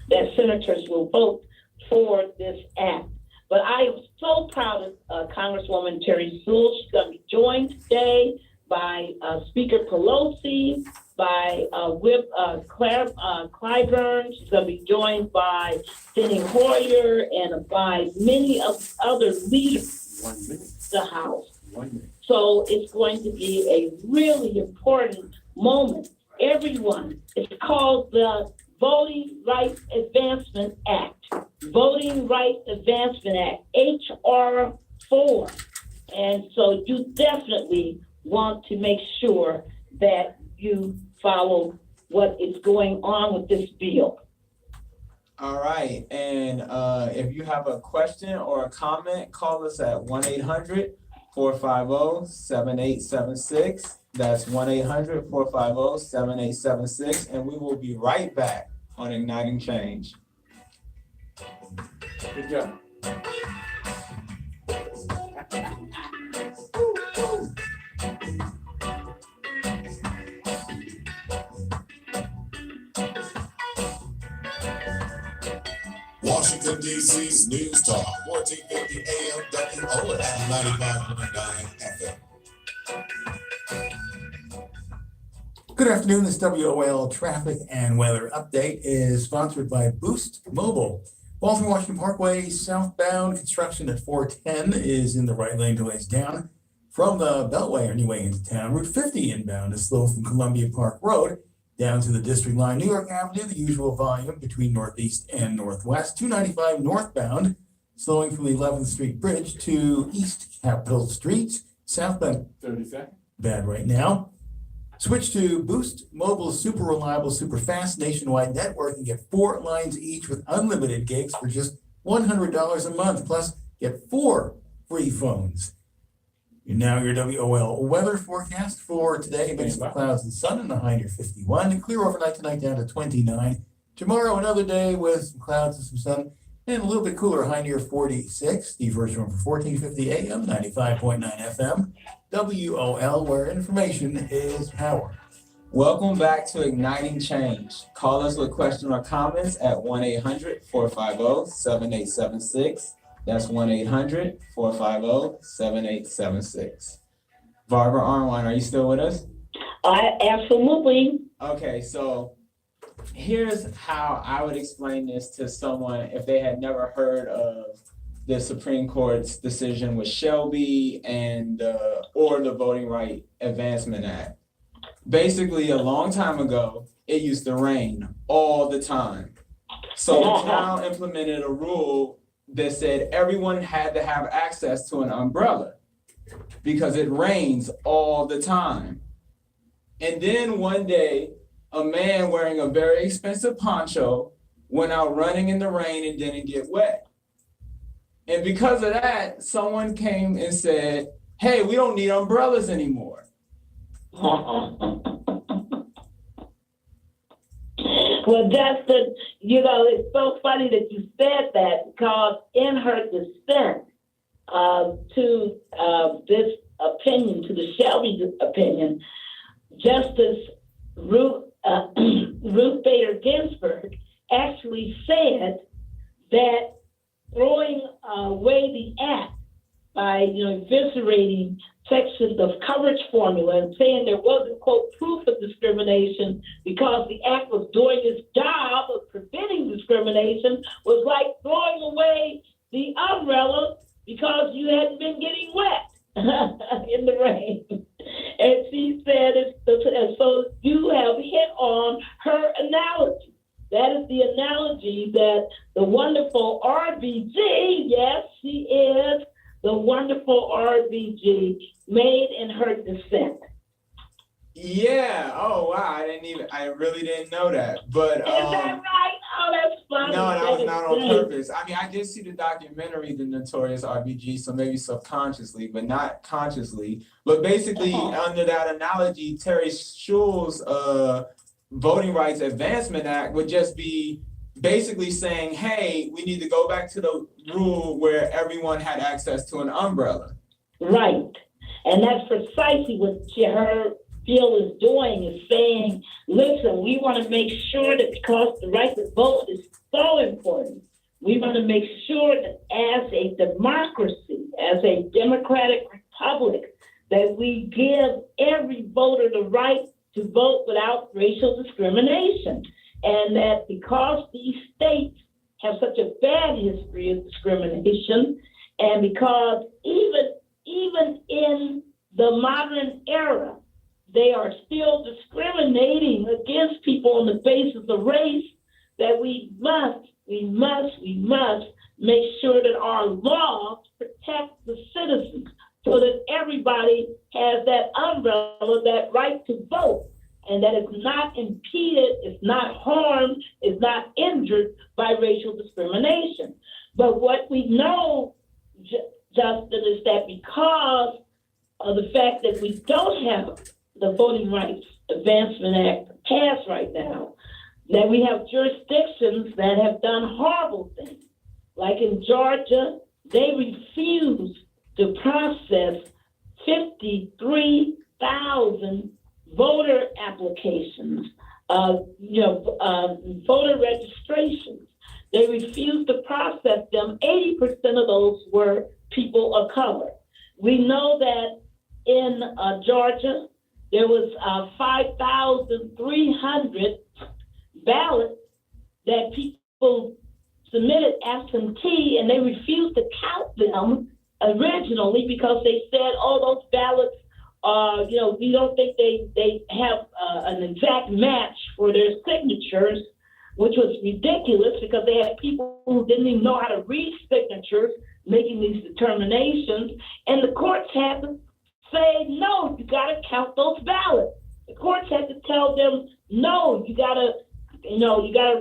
that senators will vote for this act. But I am so proud of Congresswoman Terry Sewell. She's going to be joined today by Speaker Pelosi, by Whip Clyburn. She's going to be joined by Steny Hoyer and by many of other leaders of the House. So it's going to be a really important moment. Everyone, it's called the Voting Rights Advancement Act. Voting Rights Advancement Act, H.R. 4. And so you definitely want to make sure that you follow what is going on with this bill. All right. And if you have a question or a comment, call us at 1-800-450-7876. That's 1-800-450-7876. And we will be right back on Igniting Change. Good job. Washington, D.C.'s News Talk, 1450 AM WO and 95.9 FM. Good afternoon. This WOL traffic and weather update is sponsored by Boost Mobile. Baltimore Washington Parkway southbound construction at 410 is in the right lane, delays down from the Beltway on your way into town. Route 50 inbound is slow from Columbia Park Road down to the District Line. New York Avenue, the usual volume between Northeast and Northwest. 295 northbound, slowing from the 11th Street Bridge to East Capitol Street. Southbound, 30 bad right now. Switch to Boost Mobile's super reliable, super fast nationwide network and get 4 lines each with unlimited gigs for just $100 a month. Plus, get 4 free phones. Now your WOL weather forecast for today: mix of clouds and sun and a high near 51. Clear overnight tonight down to 29. Tomorrow another day with some clouds and some sun and a little bit cooler, high near 46. Steve Hirschhorn for 1450 AM, 95.9 FM. WOL, where information is power. Welcome back to Igniting Change. Call us with questions or comments at 1-800-450-7876. That's 1-800-450-7876. Barbara Arnwine, are you still with us? Absolutely. Okay, so here's how I would explain this to someone if they had never heard of the Supreme Court's decision with Shelby and or the Voting Rights Advancement Act. Basically, a long time ago, it used to rain all the time. So the town implemented a rule that said everyone had to have access to an umbrella because it rains all the time. And then one day, a man wearing a very expensive poncho went out running in the rain and didn't get wet. And because of that, someone came and said, hey, we don't need umbrellas anymore. Well, Justin, it's so funny that you said that because in her dissent to this opinion, to the Shelby opinion, Justice Ruth Bader Ginsburg actually said that throwing away the act by eviscerating sections of coverage formula and saying there wasn't, quote, proof of discrimination because the act was doing its job of preventing discrimination was like throwing away the umbrella because you hadn't been getting wet in the rain. And she said, so you have hit on her analogy. That is the analogy that the wonderful RBG, yes, she is the wonderful RBG, made in her dissent. Yeah. Oh wow. I really didn't know that. But is that right? Oh, that's funny. No, that was not on purpose. I mean, I did see the documentary, The Notorious RBG, so maybe subconsciously, but not consciously. But basically, under that analogy, Terry Sewell's Voting Rights Advancement Act would just be basically saying, hey, we need to go back to the rule where everyone had access to an umbrella. Right. And that's precisely what her bill is doing is saying, listen, we want to make sure that because the right to vote is so important, we want to make sure that as a democracy, as a democratic republic, that we give every voter the right to vote without racial discrimination. And that because these states have such a bad history of discrimination, and because even in the modern era, they are still discriminating against people on the basis of race, that we must make sure that our laws protect the citizens so that everybody has that umbrella, that right to vote, and that it's not impeded, it's not harmed, it's not injured by racial discrimination. But what we know, Justin, is that because of the fact that we don't have the Voting Rights Advancement Act passed right now, that we have jurisdictions that have done horrible things. Like in Georgia, they refuse to process 53,000 voter applications, voter registrations. They refused to process them. 80% of those were people of color. We know that in Georgia, there was 5,300 ballots that people submitted absentee, and they refused to count them originally because they said, oh, those ballots, we don't think they have an exact match for their signatures, which was ridiculous because they had people who didn't even know how to read signatures making these determinations, and the courts had to say, no, you got to count those ballots. The courts had to tell them, no, you got to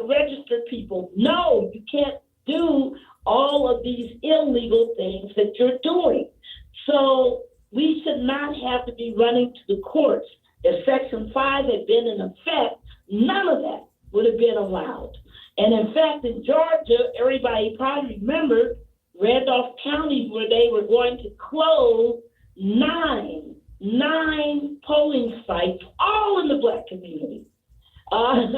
register people. No, you can't do all of these illegal things that you're doing. So we should not have to be running to the courts. If Section 5 had been in effect, none of that would have been allowed. And in fact, in Georgia, everybody probably remembered Randolph County, where they were going to close nine polling sites, all in the Black community, and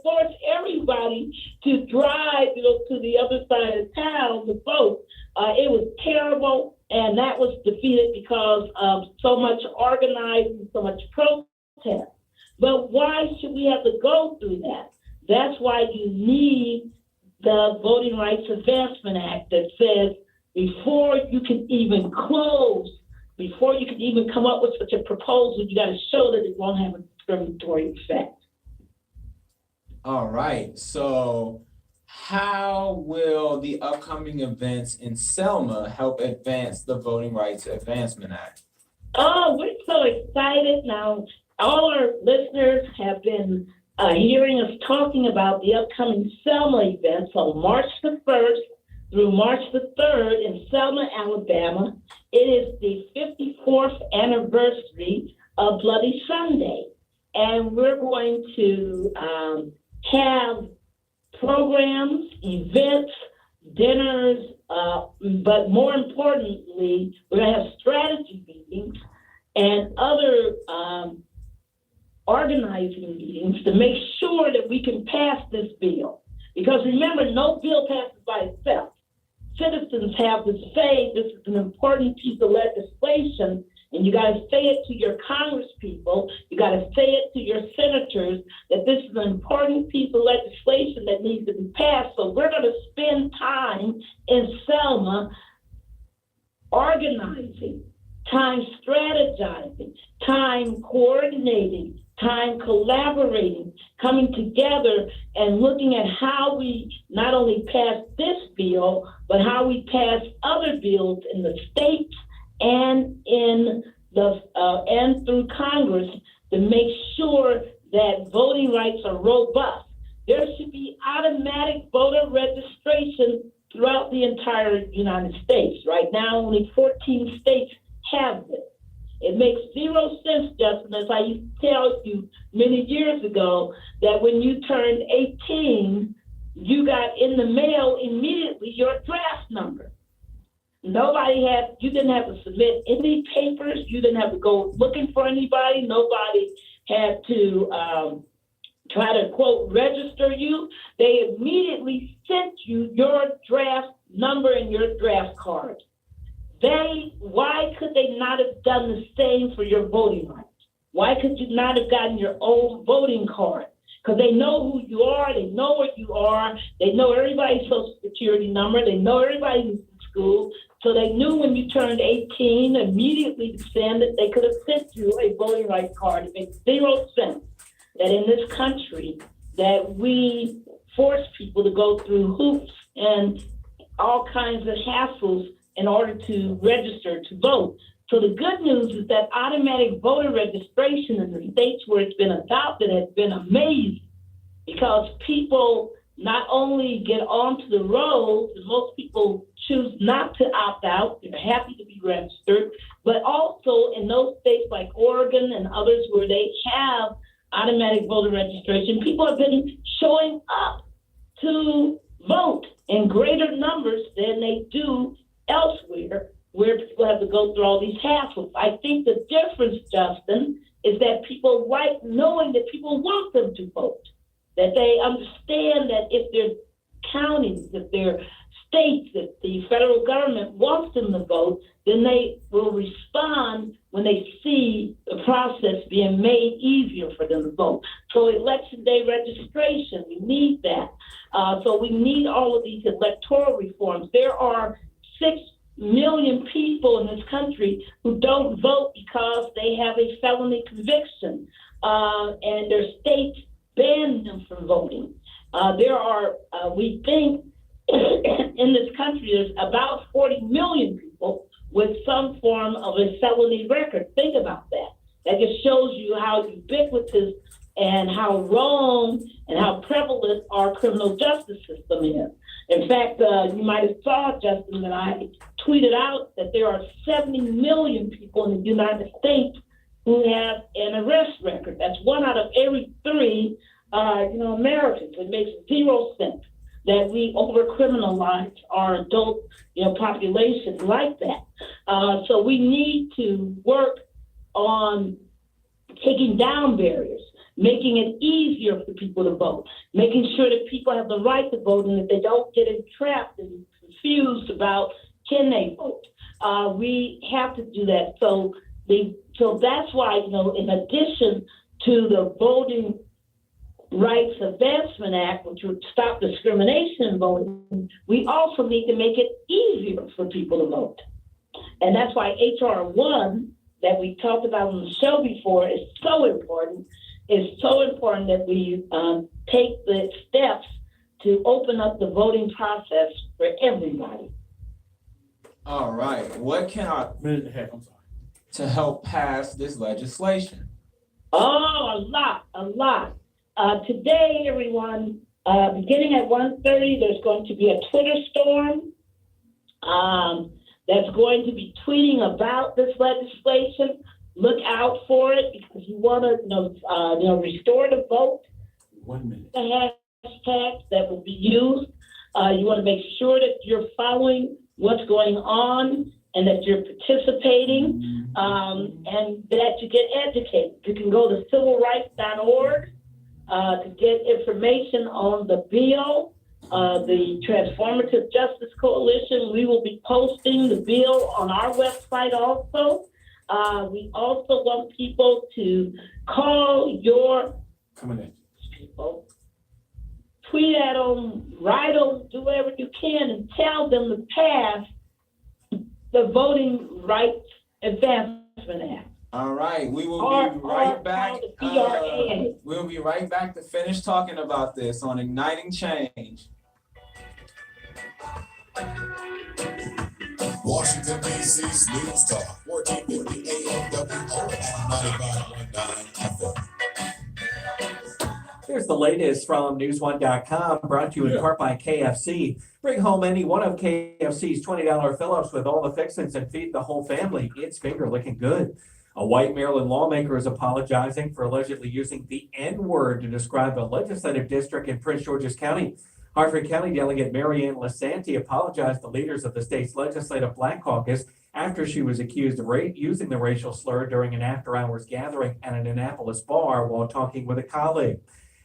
force everybody to drive to the other side of town to vote. It was terrible, and that was defeated because of so much organizing, so much protest. But why should we have to go through that? That's why you need the Voting Rights Advancement Act that says before you can even come up with such a proposal, you got to show that it won't have a discriminatory effect. All right. So how will the upcoming events in Selma help advance the Voting Rights Advancement Act? Oh, we're so excited. Now, all our listeners have been hearing us talking about the upcoming Selma events on March the 1st through March the 3rd in Selma, Alabama. It is the 54th anniversary of Bloody Sunday. And we're going to have programs, events, dinners, but more importantly, we're going to have strategy meetings and other organizing meetings to make sure that we can pass this bill. Because remember, no bill passes by itself. Citizens have to say this is an important piece of legislation, and you got to say it to your congresspeople, you got to say it to your senators, that this is an important piece of legislation that needs to be passed. So we're going to spend time in Selma organizing, time strategizing, time coordinating, time collaborating, coming together and looking at how we not only pass this bill, but how we pass other bills in the states and in the and through Congress to make sure that voting rights are robust. There should be automatic voter registration throughout the entire United States. Right now, only 14 states have this. It makes zero sense, Justin, as I used to tell you many years ago, that when you turned 18, you got in the mail immediately your draft number. you didn't have to submit any papers. You didn't have to go looking for anybody. Nobody had to try to, quote, register you. They immediately sent you your draft number and your draft card. Why could they not have done the same for your voting rights? Why could you not have gotten your own voting card? Because they know who you are, they know where you are, they know everybody's social security number, they know everybody who's in school. So they knew when you turned 18, immediately saying that they could have sent you a voting rights card. It makes zero sense that in this country that we force people to go through hoops and all kinds of hassles in order to register to vote. So the good news is that automatic voter registration in the states where it's been adopted has been amazing, because people not only get onto the rolls, and most people choose not to opt out, they're happy to be registered, but also in those states like Oregon and others where they have automatic voter registration, people have been showing up to vote in greater numbers than they do elsewhere, where people have to go through all these hassles. I think the difference, Justin, is that people like knowing that people want them to vote, that they understand that if their counties, if their states, if the federal government wants them to vote, then they will respond when they see the process being made easier for them to vote. So election day registration, we need that. So we need all of these electoral reforms. There are 6 million people in this country who don't vote because they have a felony conviction, and their states ban them from voting. There are, we think, in this country, there's about 40 million people with some form of a felony record. Think about that. That just shows you how ubiquitous and how wrong and how prevalent our criminal justice system is. In fact, you might have saw, Justin, that I tweeted out that there are 70 million people in the United States who have an arrest record. That's 1 out of every 3, Americans. It makes zero sense that we over-criminalize our adult, population like that. So we need to work on taking down barriers, making it easier for people to vote, making sure that people have the right to vote and that they don't get entrapped and confused about can they vote. We have to do that. So that's why, in addition to the Voting Rights Advancement Act, which would stop discrimination in voting, we also need to make it easier for people to vote. And that's why H.R. 1 that we talked about on the show before is so important. It's so important that we take the steps to open up the voting process for everybody. All right. What can I Minute and a half, I'm sorry. to help pass this legislation? Oh, a lot. Today, everyone, beginning at 1:30, there's going to be a Twitter storm that's going to be tweeting about this legislation. Look out for it, because you want to, restore the vote. 1 minute. The hashtags that will be used. You want to make sure that you're following what's going on and that you're participating, and that you get educated. You can go to civilrights.org to get information on the bill, the Transformative Justice Coalition. We will be posting the bill on our website also. We also want people to call your people, tweet at them, write them, do whatever you can, and tell them to pass the Voting Rights Advancement Act. All right, we will be right back. PRA. We'll be right back to finish talking about this on Igniting Change. Washington, D.C.'s News Talk, 1450 AM WO and 95.9 FM. Here's the latest from News1.com, brought to you in part by KFC. Bring home any one of KFC's $20 fill-ups with all the fixings and feed the whole family. It's finger looking good. A white Maryland lawmaker is apologizing for allegedly using the N-word to describe a legislative district in Prince George's County. Harford County Delegate Mary Ann Lasanti apologized to leaders of the state's legislative Black Caucus after she was accused of using the racial slur during an after-hours gathering at an Annapolis bar while talking with a colleague.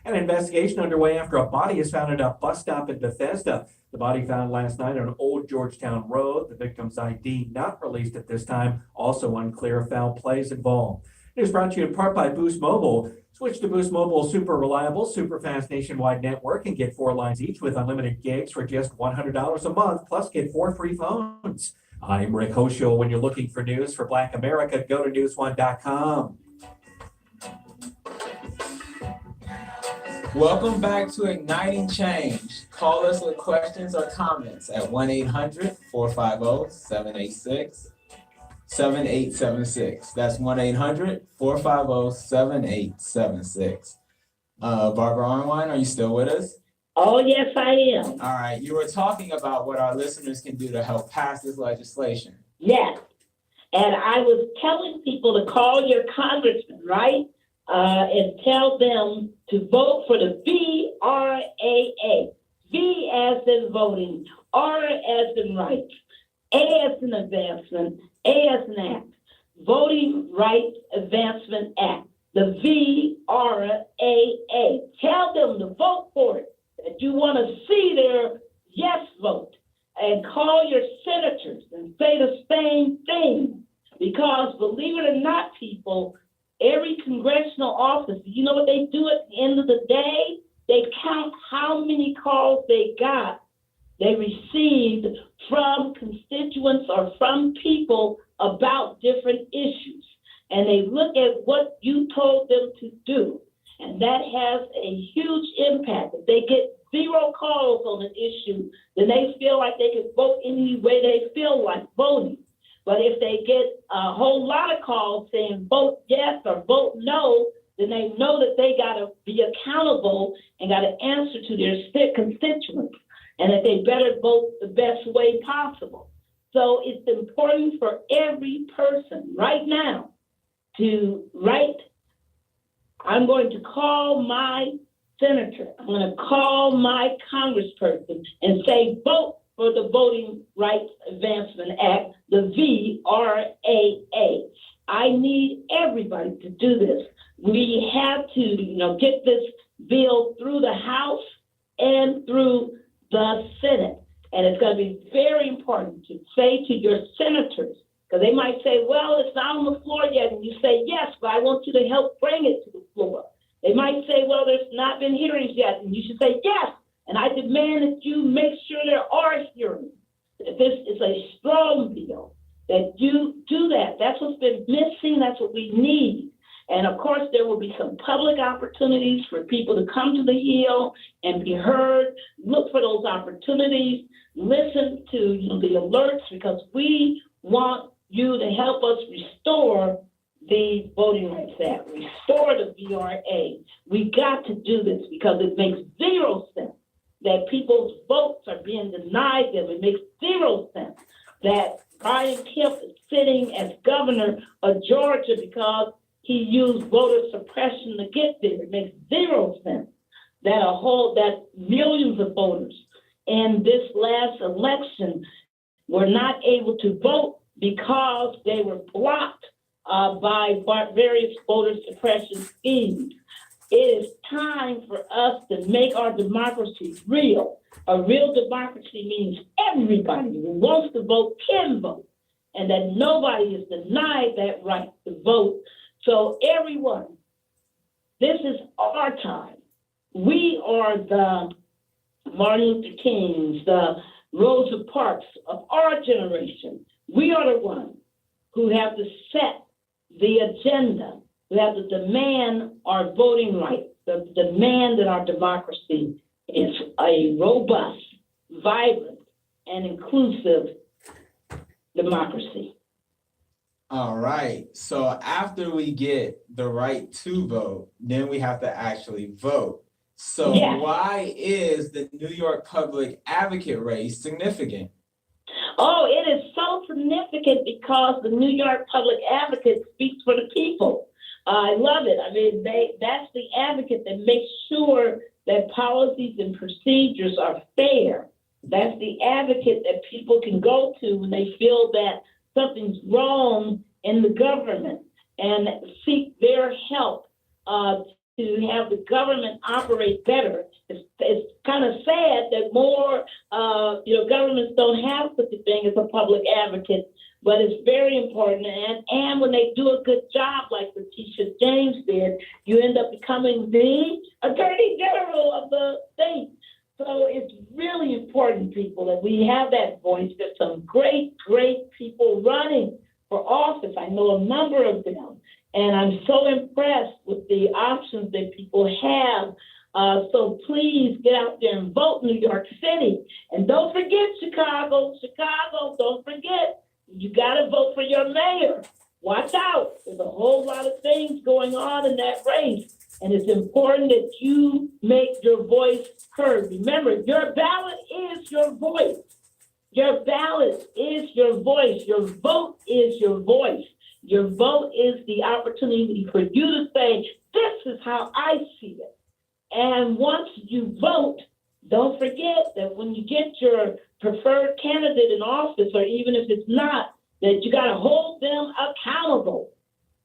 An investigation underway after a body is found at a bus stop in Bethesda. The body found last night on Old Georgetown Road. The victim's ID not released at this time. Also unclear if foul play is involved. News brought to you in part by Boost Mobile. Switch to Boost Mobile's super reliable, super fast nationwide network and get 4 lines each with unlimited gigs for just $100 a month, plus get 4 free phones. I'm Rick Hoschel. When you're looking for news for Black America, go to newsone.com. Welcome back to Igniting Change. Call us with questions or comments at 1-800-450-786-7876. That's 1-800-450-7876. Barbara Arnwine, are you still with us? Oh, yes, I am. All right. You were talking about what our listeners can do to help pass this legislation. Yes. And I was telling people to call your congressman, right? And tell them to vote for the VRAA. V as in voting, R as in rights, A as in advancement, A as in act. Voting Rights Advancement Act, the VRAA. Tell them to vote for it, that you want to see their yes vote. And call your senators and say the same thing. Because believe it or not, people, every congressional office, you know what they do at the end of the day? They count how many calls they received from constituents or from people about different issues. And they look at what you told them to do. And that has a huge impact. If they get 0 calls on an issue, then they feel like they can vote any way they feel like voting. But if they get a whole lot of calls saying vote yes or vote no, then they know that they got to be accountable and got to answer to their constituents, and that they better vote the best way possible. So it's important for every person right now to write, I'm going to call my senator, I'm going to call my congressperson and say vote for the Voting Rights Advancement Act, the VRAA. I need everybody to do this. We have to, get this bill through the House and through the Senate. And it's going to be very important to say to your senators, because they might say, well, it's not on the floor yet. And you say, yes, but I want you to help bring it to the floor. They might say, well, there's not been hearings yet. And you should say, yes. And I demand that you make sure there are hearings, that this is a strong bill, that you do that. That's what's been missing. That's what we need. And of course, there will be some public opportunities for people to come to the Hill and be heard. Look for those opportunities. Listen to the alerts, because we want you to help us restore the Voting Rights Act, restore the VRA. We got to do this because it makes 0 sense that people's votes are being denied them. It makes 0 sense that Brian Kemp is sitting as governor of Georgia because he used voter suppression to get there. It makes 0 sense that millions of voters in this last election were not able to vote because they were blocked by various voter suppression schemes. It is time for us to make our democracy real. A real democracy means everybody who wants to vote can vote, and that nobody is denied that right to vote. So everyone, this is our time. We are the Martin Luther Kings, the Rosa Parks of our generation. We are the ones who have to set the agenda. We have to demand our voting rights, the demand that our democracy is a robust, vibrant, and inclusive democracy. All right. So after we get the right to vote, then we have to actually vote. So Why is the New York Public Advocate race significant? Oh, it is so significant because the New York Public Advocate speaks for the people. I love it. I mean, that's the advocate that makes sure that policies and procedures are fair. That's the advocate that people can go to when they feel that something's wrong in the government and seek their help to have the government operate better. It's kind of sad that more, governments don't have such a thing as a public advocate, but it's very important. And when they do a good job, like Letitia James did, you end up becoming the Attorney General of the state. So it's really important, people, that we have that voice. There's some great, great people running for office. I know a number of them. And I'm so impressed with the options that people have. So please get out there and vote, New York City. And don't forget Chicago. Chicago, don't forget. You got to vote for your mayor. Watch out. There's a whole lot of things going on in that race. And it's important that you make your voice heard. Remember, your ballot is your voice. Your ballot is your voice. Your vote is your voice. Your vote is the opportunity for you to say, this is how I see it. And once you vote, don't forget that when you get your preferred candidate in office, or even if it's not, that you got to hold them accountable.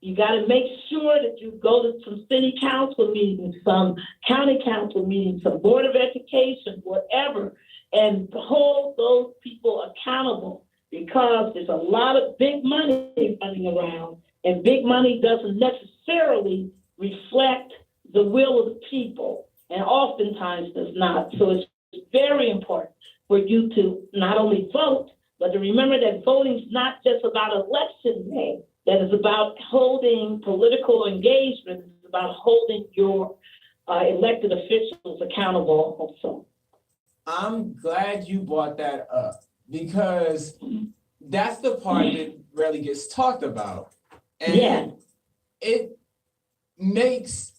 You got to make sure that you go to some city council meetings, some county council meetings, some board of education, whatever, and hold those people accountable, because there's a lot of big money running around, and big money doesn't necessarily reflect the will of the people, and oftentimes does not. So it's very important for you to not only vote, but to remember that voting is not just about election day. That is about holding political engagement. It's about holding your elected officials accountable also. I'm glad you brought that up, because that's the part that rarely gets talked about. And it makes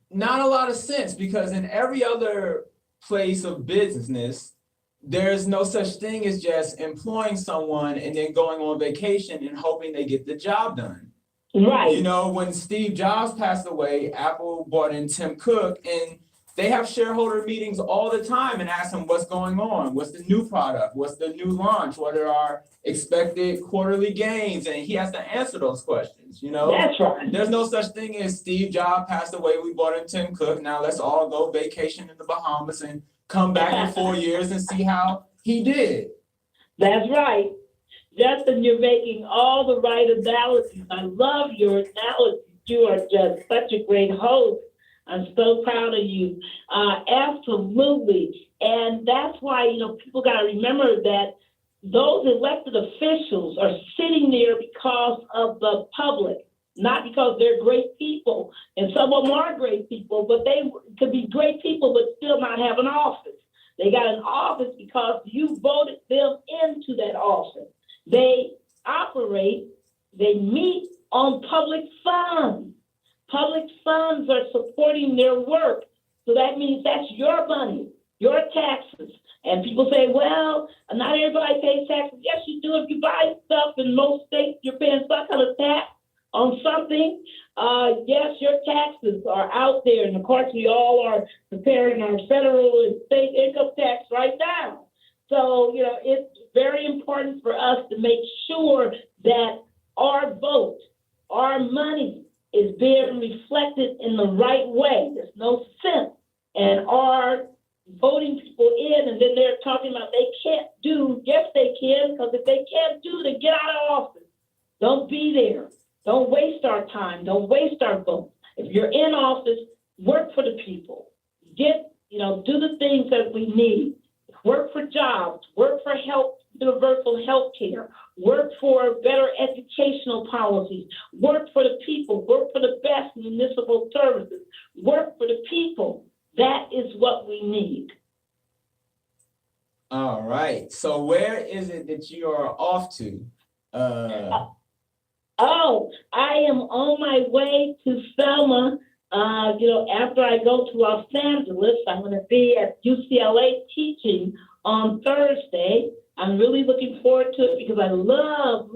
not a lot of sense, because in every other place of business, there's no such thing as just employing someone and then going on vacation and hoping they get the job done. Right. You know, when Steve Jobs passed away, Apple brought in Tim Cook, and they have shareholder meetings all the time and ask them what's going on, what's the new product, what's the new launch, what are our expected quarterly gains, and he has to answer those questions, you know? That's right. There's no such thing as Steve Jobs passed away, we brought in Tim Cook, now let's all go vacation in the Bahamas and come back in 4 years and see how he did. That's right. Justin, you're making all the right analogies. I love your analogies. You are just such a great host. I'm so proud of you. Absolutely. And that's why, people got to remember that those elected officials are sitting there because of the public, not because they're great people. And some of them are great people, but they could be great people but still not have an office. They got an office because you voted them into that office. They operate, they meet on public funds. Public funds are supporting their work. So that means that's your money, your taxes. And people say, well, not everybody pays taxes. Yes, you do. If you buy stuff in most states, you're paying some kind of tax on something. Yes, your taxes are out there. And of course, we all are preparing our federal and state income tax right now. So, it's very important for us to make sure that our vote, our money is being reflected in the right way. There's no sense in our voting people in, and then they're talking about they can't do. Yes, they can, because if they can't do, then get out of office. Don't be there. Don't waste our time. Don't waste our vote. If you're in office, work for the people. Do the things that we need. Work for jobs. Work for health, universal health care. Work for better educational policies. Work for the people. Work for the best municipal services. Work for the people. That is what we need. All right. So where is it that you are off to? I am on my way to Selma. After I go to Los Angeles, I'm going to be at UCLA teaching on Thursday. I'm really looking forward to it because I love,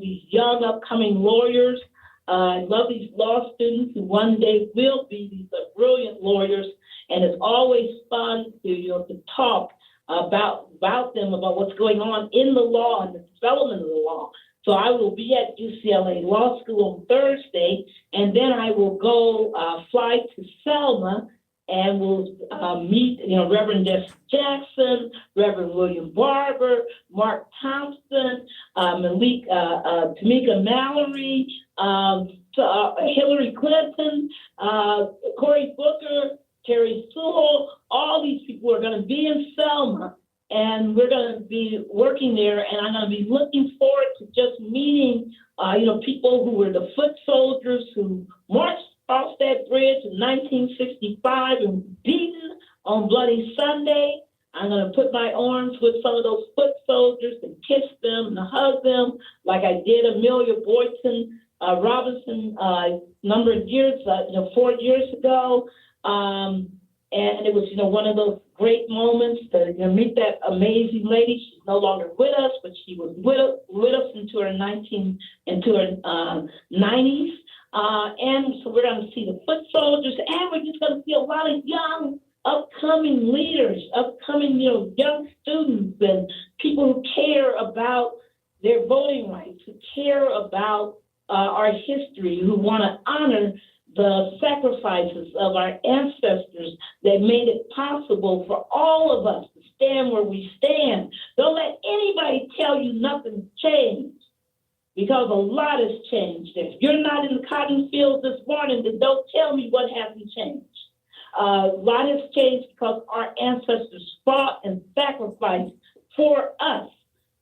these young upcoming lawyers. I love these law students who one day will be these brilliant lawyers, and it's always fun to talk about them, about what's going on in the law and the development of the law. So I will be at UCLA Law School on Thursday, and then I will go fly to Selma, and we'll meet, Reverend Jesse Jackson, Reverend William Barber, Mark Thompson, Tamika Mallory, Hillary Clinton, Cory Booker, Terry Sewell. All these people are going to be in Selma, and we're going to be working there, and I'm going to be looking forward to just meeting, people who were the foot soldiers who marched across that bridge in 1965 and beaten on Bloody Sunday. I'm going to put my arms with some of those foot soldiers and kiss them and hug them like I did Amelia Boynton Robinson a number of years, 4 years ago. And it was, one of those great moments to meet that amazing lady. She's no longer with us, but she was with us into her 90s. And so we're going to see the foot soldiers, and we're just going to see a lot of young, upcoming leaders, upcoming, young students and people who care about their voting rights, who care about our history, who want to honor the sacrifices of our ancestors that made it possible for all of us to stand where we stand. Don't let anybody tell you nothing's changed, because a lot has changed. If you're not in the cotton fields this morning, then don't tell me what hasn't changed. A lot has changed because our ancestors fought and sacrificed for us.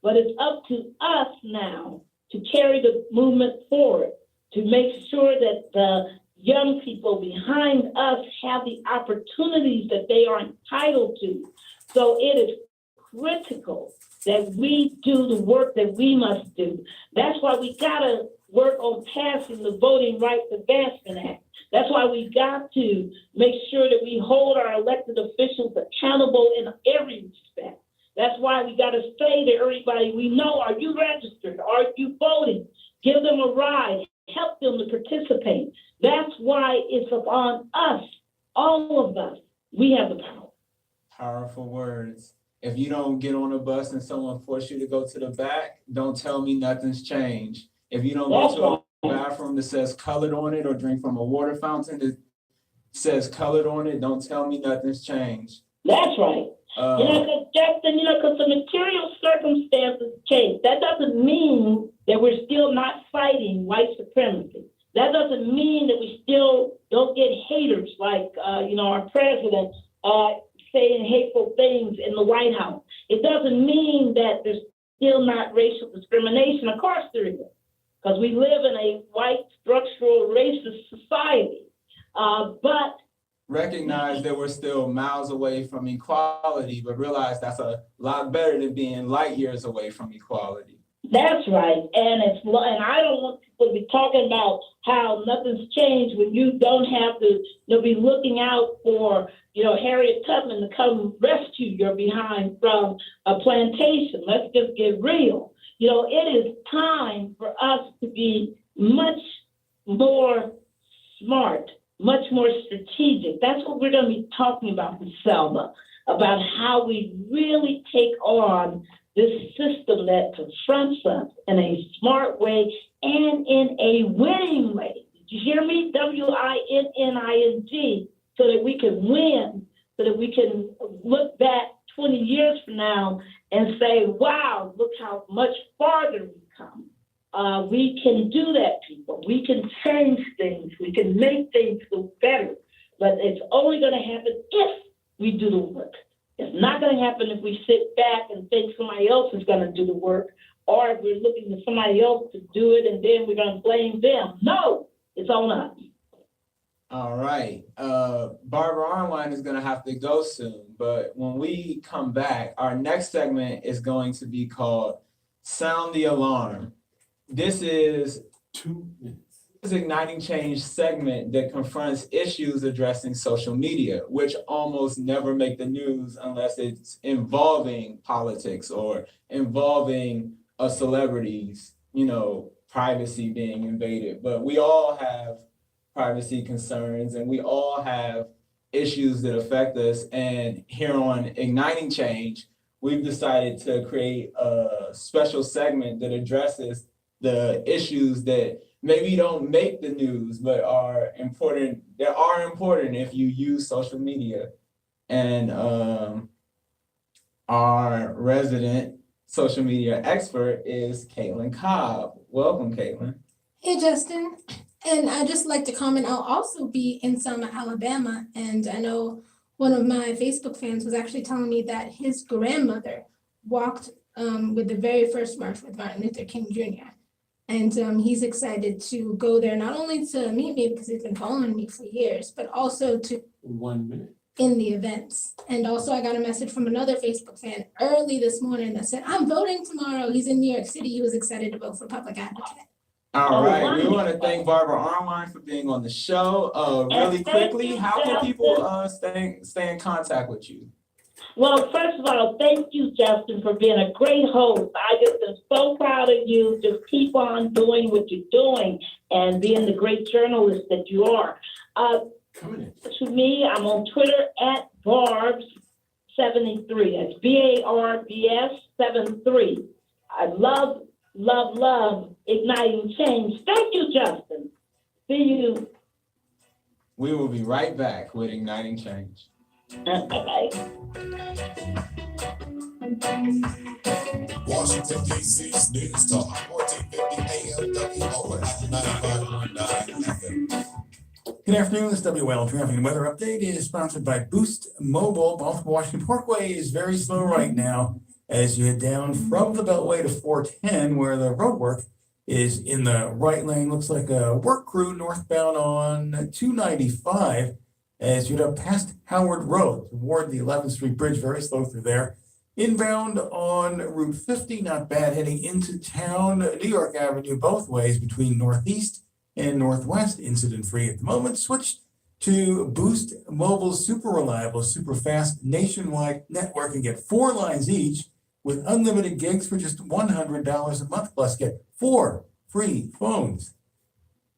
But it's up to us now to carry the movement forward, to make sure that the young people behind us have the opportunities that they are entitled to. So it is critical that we do the work that we must do. That's why we got to work on passing the Voting Rights Advancement Act. That's why we got to make sure that we hold our elected officials accountable in every respect. That's why we got to say to everybody we know, are you registered? Are you voting? Give them a ride. Help them to participate. That's why it's upon us, all of us. We have the power. Powerful words. If you don't get on a bus and someone force you to go to the back, don't tell me nothing's changed. If you don't go to a bathroom that says colored on it, or drink from a water fountain that says colored on it, don't tell me nothing's changed. That's right. Because Justin, because the material circumstances change. That doesn't mean that we're still not fighting white supremacy. That doesn't mean that we still don't get haters like, our president saying hateful things in the White House. It doesn't mean that there's still not racial discrimination. Of course there is, because we live in a white structural racist society. But recognize that we're still miles away from equality, but realize that's a lot better than being light years away from equality. That's right. And I don't want people to be talking about how nothing's changed when you don't have to be looking out for, Harriet Tubman to come rescue your behind from a plantation. Let's just get real. It is time for us to be much more smart, much more strategic. That's what we're going to be talking about in Selma, about how we really take on this system that confronts us in a smart way and in a winning way. Did you hear me? WINNING, so that we can win, so that we can look back 20 years from now and say, wow, look how much farther we've come. We can do that, people. We can change things. We can make things go better. But it's only going to happen if we do the work. It's not going to happen if we sit back and think somebody else is going to do the work, or if we're looking for somebody else to do it and then we're going to blame them. No, it's on us. All right. Barbara Arnwine is going to have to go soon, but when we come back, our next segment is going to be called Sound the Alarm. This is 2 minutes. This is Igniting Change segment that confronts issues addressing social media, which almost never make the news unless it's involving politics or involving a celebrity's, privacy being invaded, but we all have privacy concerns and we all have issues that affect us. And here on Igniting Change, we've decided to create a special segment that addresses the issues that maybe don't make the news, but are important. That are important if you use social media. And our resident social media expert is Caitlyn Cobb. Welcome, Caitlyn. Hey, Justin. And I'd just like to comment, I'll also be in Selma, Alabama. And I know one of my Facebook fans was actually telling me that his grandmother walked with the very first march with Martin Luther King Jr. And he's excited to go there, not only to meet me because he's been following me for years, but also to 1 minute. in the events. And also I got a message from another Facebook fan early this morning that said, I'm voting tomorrow. He's in New York City. He was excited to vote for public advocate. All right, we wonderful. want to thank Barbara Arnwine for being on the show. Really And thank quickly, you, how can Justin. people stay in contact with you? Well, first of all, thank you, Justin, for being a great host. I just am so proud of you. Just keep on doing what you're doing and being the great journalist that you are. Coming in. To me, I'm on Twitter at Barbs73. That's BARBS 73. I love Igniting Change. Thank you, Justin. See you. We will be right back with Igniting Change. Bye-bye. Washington, D.C.'s News Talk, 1450 AM WOL at 95.9 FM. Good afternoon, this WL Traffic and Weather Update is sponsored by Boost Mobile. Baltimore Washington Parkway is very slow right now as you head down from the Beltway to 410 where the road work is in the right lane. Looks like a work crew northbound on 295 as you head up past Howard Road toward the 11th Street Bridge, very slow through there. Inbound on Route 50, not bad heading into town. New York Avenue both ways between Northeast and Northwest, incident-free at the moment. Switch to Boost Mobile super reliable, super fast nationwide network and get 4 lines each with unlimited gigs for just $100 a month, plus get 4 free phones.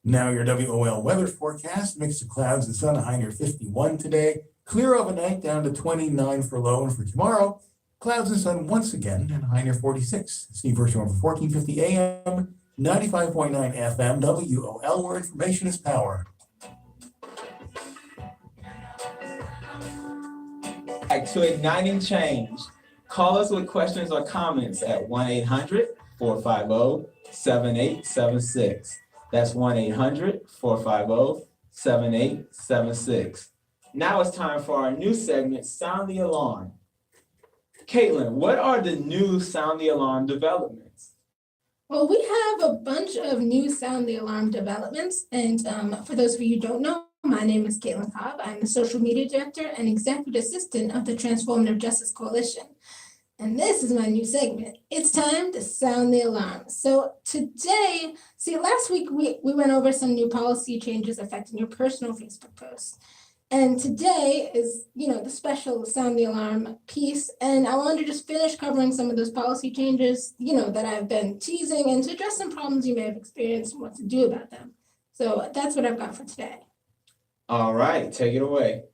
Now your WOL weather forecast, mix of clouds and sun, a high near 51 today. Clear overnight down to 29 for low, and for tomorrow, clouds and sun once again and a high near 46. Steve Hirschhorn for 1450 AM. 95.9 FM, WOL, where information is power. Back to Igniting Change. Call us with questions or comments at 1-800-450-7876. That's 1-800-450-7876. Now it's time for our new segment, Sound the Alarm. Caitlyn, what are the new Sound the Alarm developments? Well, we have a bunch of new Sound the Alarm developments. And for those of you who don't know, my name is Caitlyn Cobb. I'm the social media director and executive assistant of the Transformative Justice Coalition. And this is my new segment. It's time to sound the alarm. So today, last week we went over some new policy changes affecting your personal Facebook posts. And today is, the special Sound the Alarm piece. And I wanted to just finish covering some of those policy changes, that I've been teasing and to address some problems you may have experienced and what to do about them. So that's what I've got for today. All right, take it away.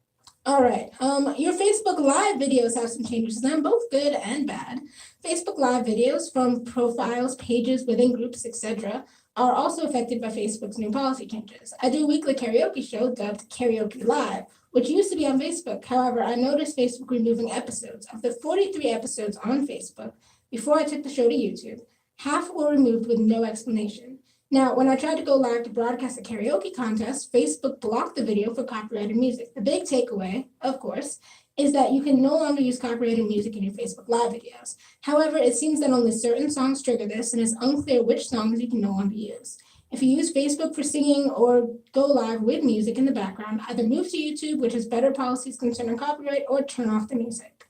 All right. Your Facebook Live videos have some changes, and both good and bad. Facebook Live videos from profiles, pages within groups, etc., are also affected by Facebook's new policy changes. I do a weekly karaoke show dubbed Karaoke Live, which used to be on Facebook. However, I noticed Facebook removing episodes. Of the 43 episodes on Facebook, before I took the show to YouTube, half were removed with no explanation. Now, when I tried to go live to broadcast a karaoke contest, Facebook blocked the video for copyrighted music. The big takeaway, of course, is that you can no longer use copyrighted music in your Facebook Live videos. However, it seems that only certain songs trigger this, and it's unclear which songs you can no longer use. If you use Facebook for singing or go live with music in the background, either move to YouTube, which has better policies concerning copyright, or turn off the music.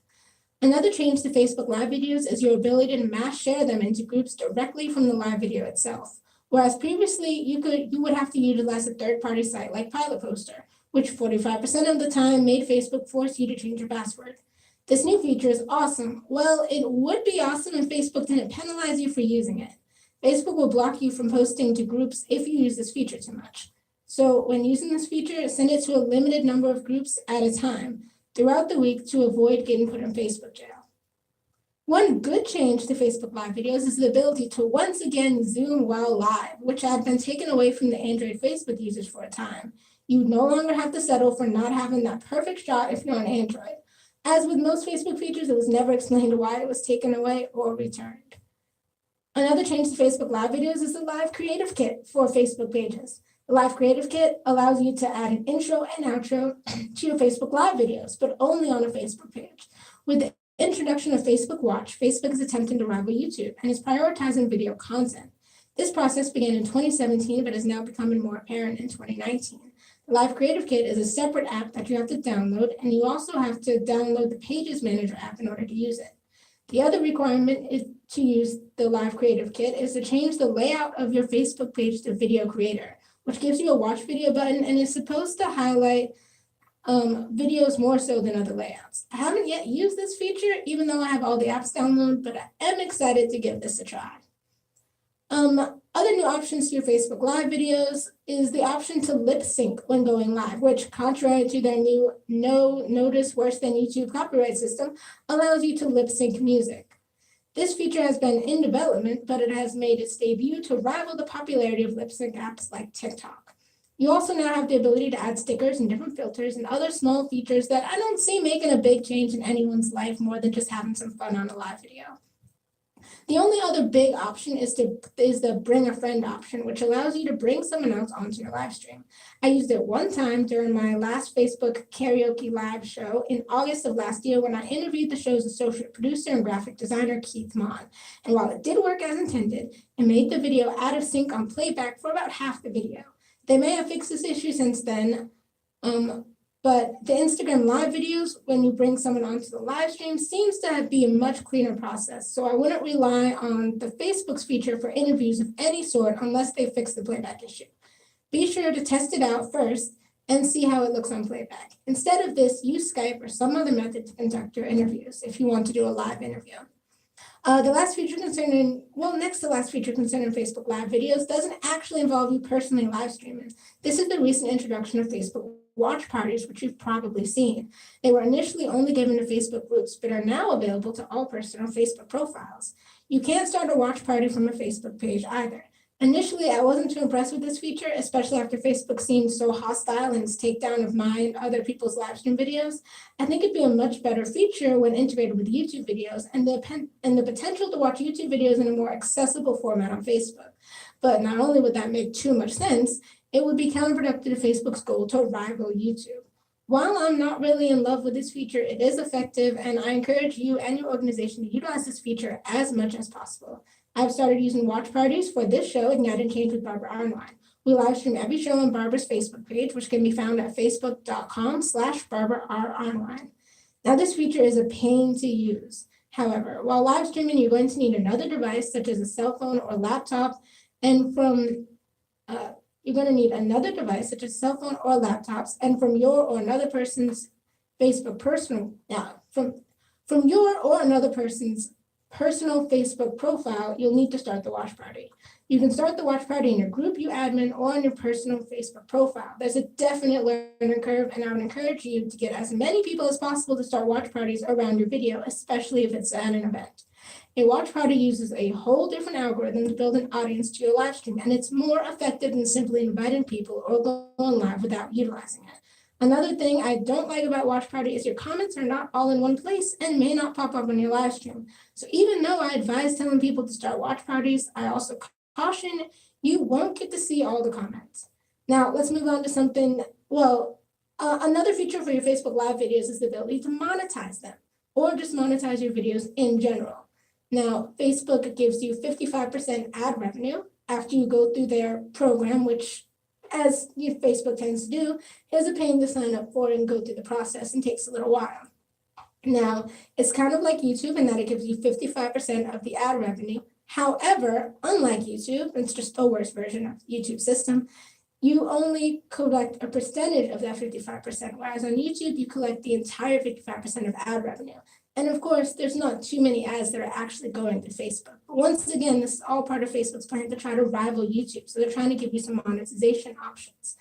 Another change to Facebook Live videos is your ability to mass share them into groups directly from the live video itself. Whereas previously, you would have to utilize a third-party site like Pilot Poster, which 45% of the time made Facebook force you to change your password. This new feature is awesome. Well, it would be awesome if Facebook didn't penalize you for using it. Facebook will block you from posting to groups if you use this feature too much. So when using this feature, send it to a limited number of groups at a time throughout the week to avoid getting put in Facebook jail. One good change to Facebook Live videos is the ability to once again Zoom while live, which had been taken away from the Android Facebook users for a time. You no longer have to settle for not having that perfect shot if you're on Android. As with most Facebook features, it was never explained why it was taken away or returned. Another change to Facebook Live videos is the Live Creative Kit for Facebook pages. The Live Creative Kit allows you to add an intro and outro to your Facebook Live videos, but only on a Facebook page. With the introduction of Facebook Watch, Facebook is attempting to rival YouTube and is prioritizing video content. This process began in 2017, but is now becoming more apparent in 2019. The Live Creative Kit is a separate app that you have to download, and you also have to download the Pages Manager app in order to use it. The other requirement is to use the Live Creative Kit is to change the layout of your Facebook page to Video Creator, which gives you a watch video button and is supposed to highlight videos more so than other layouts. I haven't yet used this feature, even though I have all the apps downloaded, but I am excited to give this a try. Other new options to your Facebook Live videos is the option to lip sync when going live, which, contrary to their new no notice worse than YouTube copyright system, allows you to lip sync music. This feature has been in development, but it has made its debut to rival the popularity of lip sync apps like TikTok. You also now have the ability to add stickers and different filters and other small features that I don't see making a big change in anyone's life more than just having some fun on a live video. The only other big option is the bring a friend option, which allows you to bring someone else onto your live stream. I used it one time during my last Facebook karaoke live show in August of last year when I interviewed the show's associate producer and graphic designer, Keith Mon. And while it did work as intended, it made the video out of sync on playback for about half the video. They may have fixed this issue since then, but the Instagram live videos, when you bring someone onto the live stream, seems to be a much cleaner process. So I wouldn't rely on the Facebook's feature for interviews of any sort unless they fix the playback issue. Be sure to test it out first and see how it looks on playback. Instead of this, use Skype or some other method to conduct your interviews if you want to do a live interview. The last feature next to last feature concerning Facebook Live videos doesn't actually involve you personally live streaming. This is the recent introduction of Facebook Watch Parties, which you've probably seen. They were initially only given to Facebook groups, but are now available to all personal Facebook profiles. You can't start a watch party from a Facebook page either. Initially, I wasn't too impressed with this feature, especially after Facebook seemed so hostile in its takedown of mine and other people's live stream videos. I think it'd be a much better feature when integrated with YouTube videos and the potential to watch YouTube videos in a more accessible format on Facebook. But not only would that make too much sense, it would be counterproductive to Facebook's goal to rival YouTube. While I'm not really in love with this feature, it is effective, and I encourage you and your organization to utilize this feature as much as possible. I've started using watch parties for this show, Ignite and Change with Barbara Arnwine. We live stream every show on Barbara's Facebook page, which can be found at facebook.com/BarbaraRArnwine. Now, this feature is a pain to use. However, while live streaming, you're going to need another device, such as a cell phone or laptop, and from your or another person's Facebook personal Facebook profile, you'll need to start the watch party. You can start the watch party in your group you admin or on your personal Facebook profile. There's a definite learning curve, and I would encourage you to get as many people as possible to start watch parties around your video, especially if it's at an event. A watch party uses a whole different algorithm to build an audience to your live stream, and it's more effective than simply inviting people or going live without utilizing it. Another thing I don't like about Watch Party is your comments are not all in one place and may not pop up on your live stream. So even though I advise telling people to start watch parties, I also caution you won't get to see all the comments. Now let's move on to something, another feature for your Facebook Live videos is the ability to monetize them or just monetize your videos in general. Now, Facebook gives you 55% ad revenue after you go through their program, which, as Facebook tends to do, is a pain to sign up for and go through the process and takes a little while. Now, it's kind of like YouTube in that it gives you 55% of the ad revenue. However, unlike YouTube, it's just a worse version of YouTube's system, you only collect a percentage of that 55%, whereas on YouTube, you collect the entire 55% of ad revenue. And of course, there's not too many ads that are actually going to Facebook. But once again, this is all part of Facebook's plan to try to rival YouTube. So they're trying to give you some monetization options.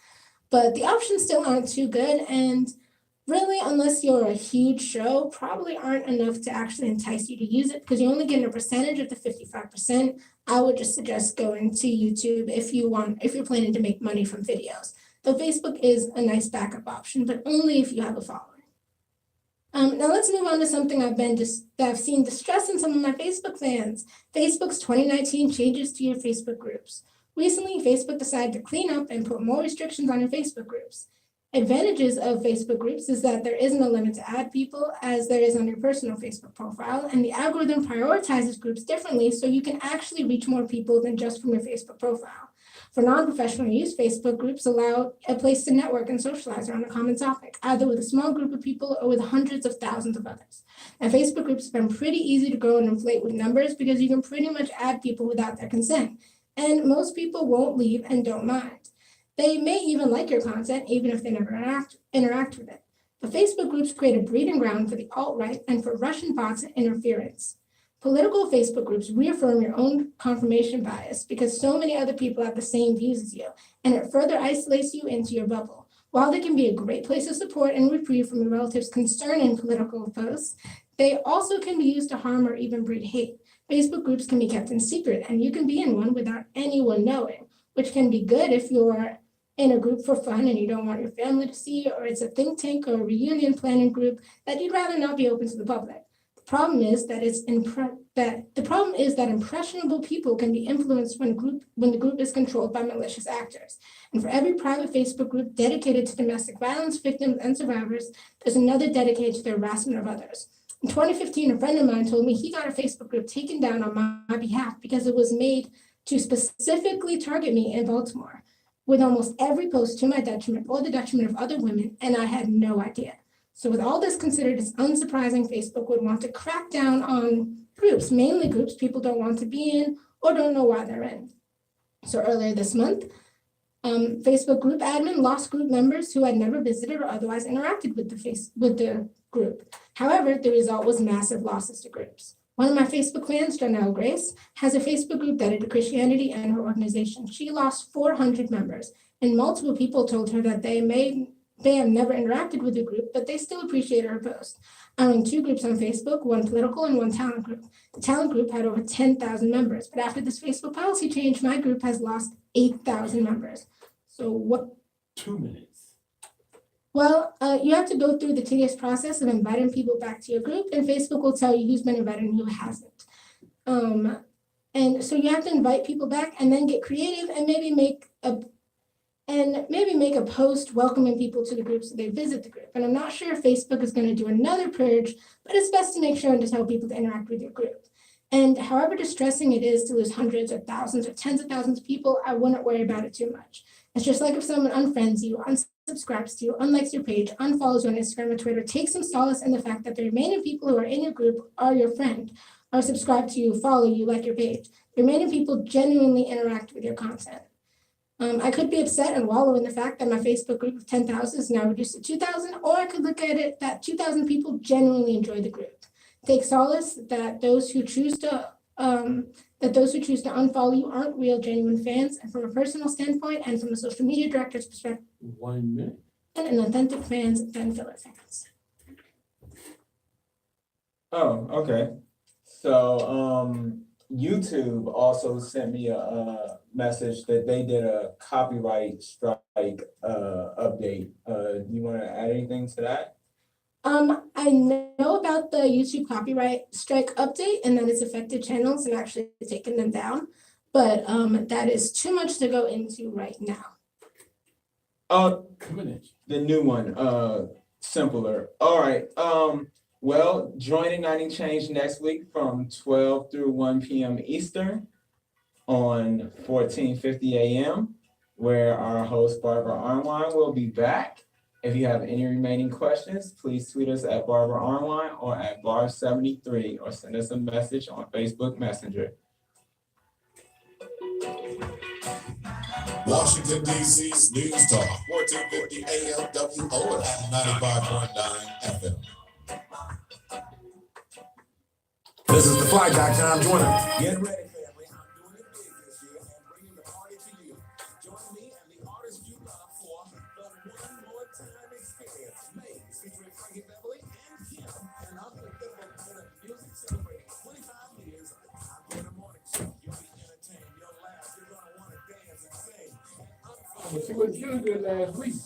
But the options still aren't too good. And really, unless you're a huge show, probably aren't enough to actually entice you to use it because you only get a percentage of the 55%. I would just suggest going to YouTube if you're planning to make money from videos. Though Facebook is a nice backup option, but only if you have a following. Now let's move on to something that I've seen distress in some of my Facebook fans. Facebook's 2019 changes to your Facebook groups. Recently, Facebook decided to clean up and put more restrictions on your Facebook groups. Advantages of Facebook groups is that there isn't a limit to add people as there is on your personal Facebook profile, and the algorithm prioritizes groups differently so you can actually reach more people than just from your Facebook profile. For non-professional use, Facebook groups allow a place to network and socialize around a common topic, either with a small group of people or with hundreds of thousands of others. And Facebook groups have been pretty easy to grow and inflate with numbers because you can pretty much add people without their consent, and most people won't leave and don't mind. They may even like your content, even if they never interact with it. But Facebook groups create a breeding ground for the alt-right and for Russian bots and interference. Political Facebook groups reaffirm your own confirmation bias because so many other people have the same views as you, and it further isolates you into your bubble. While they can be a great place of support and reprieve from your relatives' concern in political posts, they also can be used to harm or even breed hate. Facebook groups can be kept in secret, and you can be in one without anyone knowing, which can be good if you're in a group for fun and you don't want your family to see, or it's a think tank or a reunion planning group that you'd rather not be open to the public. The problem is that impressionable people can be influenced when the group is controlled by malicious actors. And for every private Facebook group dedicated to domestic violence victims and survivors, there's another dedicated to the harassment of others. In 2015, a friend of mine told me he got a Facebook group taken down on my behalf because it was made to specifically target me in Baltimore, with almost every post to my detriment or the detriment of other women, and I had no idea. So with all this considered, it's unsurprising Facebook would want to crack down on groups, mainly groups people don't want to be in or don't know why they're in. So earlier this month, Facebook group admin lost group members who had never visited or otherwise interacted with the group. However, the result was massive losses to groups. One of my Facebook fans, Janelle Grace, has a Facebook group dedicated to Christianity and her organization. She lost 400 members, and multiple people told her that they have never interacted with the group, but they still appreciated her post. I own two groups on Facebook, one political and one talent group. The talent group had over 10,000 members, but after this Facebook policy change, my group has lost 8,000 members. So what? 2 minutes. Well, you have to go through the tedious process of inviting people back to your group, and Facebook will tell you who's been invited and who hasn't. And so you have to invite people back and then get creative and maybe make a post welcoming people to the group so they visit the group. And I'm not sure if Facebook is going to do another purge, but it's best to make sure and to tell people to interact with your group. And however distressing it is to lose hundreds or thousands or tens of thousands of people, I wouldn't worry about it too much. It's just like if someone unfriends you, unsubscribes to you, unlikes your page, unfollows you on Instagram or Twitter, take some solace in the fact that the remaining people who are in your group are your friend, are subscribed to you, follow you, like your page. The remaining people genuinely interact with your content. I could be upset and wallow in the fact that my Facebook group of 10,000 is now reduced to 2,000, or I could look at it that 2,000 people genuinely enjoy the group. Take solace that those who choose to unfollow you aren't real, genuine fans, and from a personal standpoint and from a social media director's perspective, 1 minute. and an authentic fans than filler fans. Oh, okay. So, YouTube also sent me a message that they did a copyright strike update. You want to add anything to that? I know about the YouTube copyright strike update and that it's affected channels and actually taken them down, but that is too much to go into right now. The new one, simpler. All right. Well, join Igniting Change next week from 12 through 1 p.m. Eastern on 1450 a.m., where our host, Barbara Arnwine, will be back. If you have any remaining questions, please tweet us at Barbara Arnwine or at Barb73 or send us a message on Facebook Messenger. Washington, D.C.'s News Talk, 1450 AM WO and 95.9 FM. TheFly.com. Join them. Get ready, family. I'm doing it big this year and bringing the party to you. Join me and the artists you love for the One More Time experience. May, featuring Frankie Beverly and Kim, an unforgettable night of music celebrating 25 years of the Top in the Morning Show. You'll be entertained, you'll laugh, you're gonna want to dance and sing. And Well, she was good last week.